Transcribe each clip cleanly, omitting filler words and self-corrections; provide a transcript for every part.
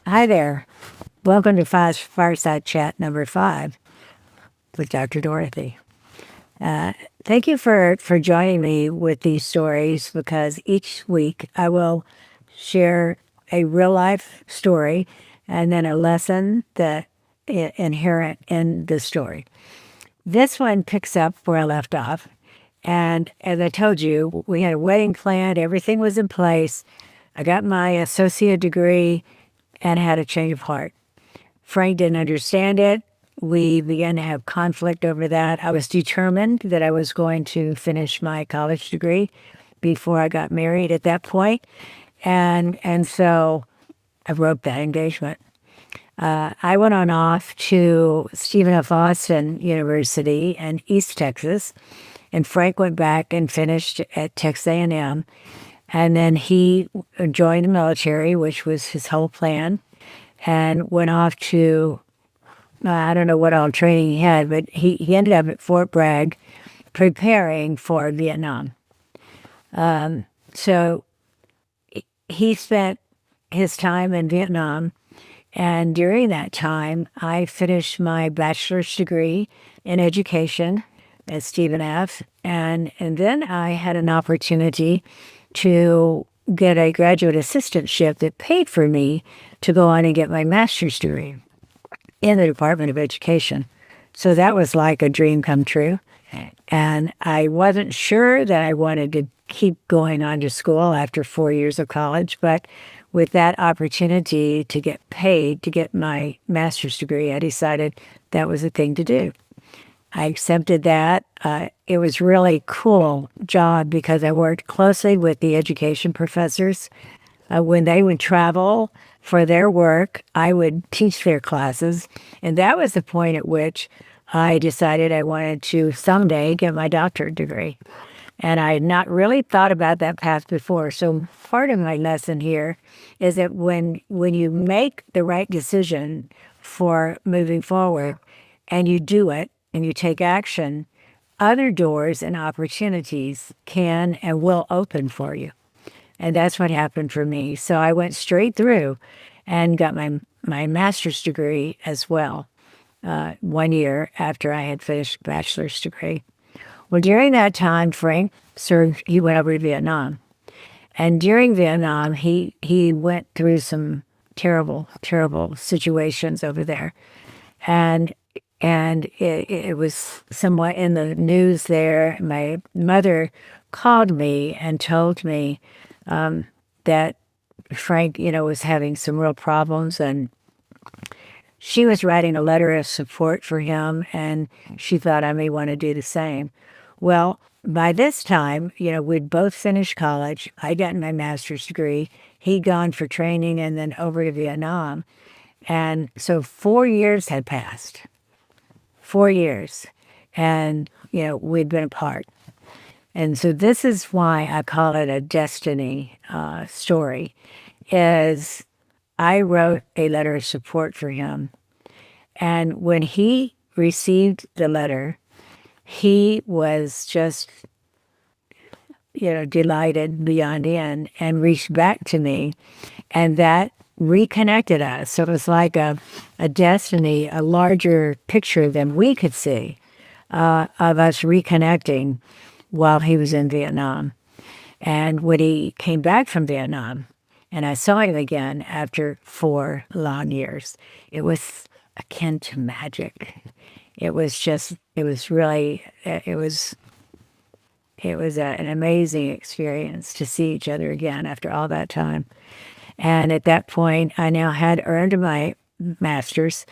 Hi there. Welcome to Fireside Chat number 5 with Dr. Dorothy. Thank you for joining me with these stories because each week I will share a real life story and then a lesson that inherent in the story. This one picks up where I left off. And as I told you, we had a wedding planned, everything was in place. I got my associate degree and had a change of heart. Frank didn't understand it. We began to have conflict over that. I was determined that I was going to finish my college degree before I got married at that point. And so I broke that engagement. I went on off to Stephen F. Austin University in East Texas, and Frank went back and finished at Texas A&M. And then he joined the military, which was his whole plan, and went off to, I don't know what all training he had, but he ended up at Fort Bragg preparing for Vietnam. So he spent his time in Vietnam, and during that time, I finished my bachelor's degree in education at Stephen F. And then I had an opportunity to get a graduate assistantship that paid for me to go on and get my master's degree in the Department of Education. So that was like a dream come true. And I wasn't sure that I wanted to keep going on to school after 4 years of college, but with that opportunity to get paid to get my master's degree, I decided that was the thing to do. I accepted that. It was really cool job because I worked closely with the education professors. When they would travel for their work, I would teach their classes. And that was the point at which I decided I wanted to someday get my doctorate degree. And I had not really thought about that path before. So part of my lesson here is that when you make the right decision for moving forward and you do it and you take action, other doors and opportunities can and will open for you. And that's what happened for me. So I went straight through and got my master's degree as well, 1 year after I had finished bachelor's degree. Well, during that time, Frank served, he went over to Vietnam. And during Vietnam, he went through some terrible, terrible situations over there. And it was somewhat in the news there. My mother called me and told me that Frank, was having some real problems, and she was writing a letter of support for him, and she thought I may want to do the same. Well, by this time, we'd both finished college. I'd gotten my master's degree. He'd gone for training and then over to Vietnam. And so 4 years had passed. 4 years. And, we'd been apart. And so this is why I call it a destiny story, is I wrote a letter of support for him. And when he received the letter, he was just, delighted beyond end and reached back to me. And that reconnected us. So it was like a destiny, a larger picture than we could see of us reconnecting while he was in Vietnam. And when he came back from Vietnam, and I saw him again after 4 long years, it was akin to magic. It was an amazing experience to see each other again after all that time. And at that point, I now had earned my master's.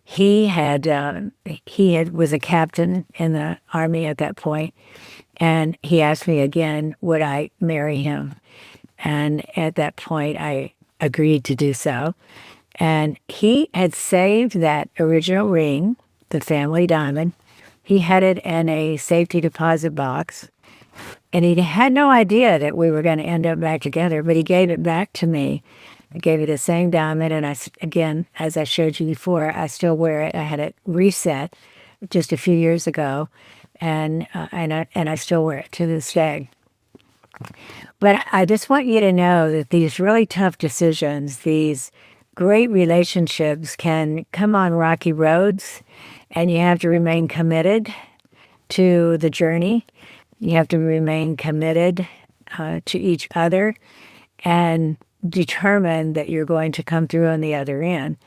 He was a captain in the Army at that point, and he asked me again, would I marry him? And at that point, I agreed to do so. And he had saved that original ring, the family diamond. He had it in a safety deposit box. And he had no idea that we were going to end up back together, but he gave it back to me. I gave it the same diamond, and again, as I showed you before, I still wear it. I had it reset just a few years ago, and I still wear it to this day. But I just want you to know that these really tough decisions, these great relationships can come on rocky roads, and you have to remain committed to the journey. You have to remain committed to each other and determined that you're going to come through on the other end.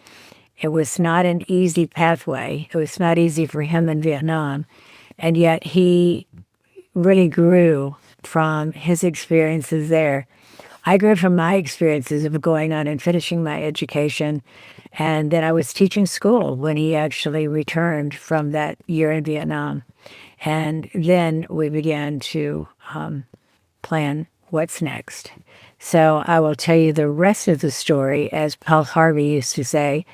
It was not an easy pathway. It was not easy for him in Vietnam. And yet he really grew from his experiences there. I grew from my experiences of going on and finishing my education. And then I was teaching school when he actually returned from that year in Vietnam. And then we began to plan what's next. So I will tell you the rest of the story, as Paul Harvey used to say,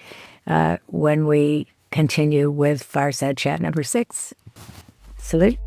when we continue with Fireside Chat number 6. Salute.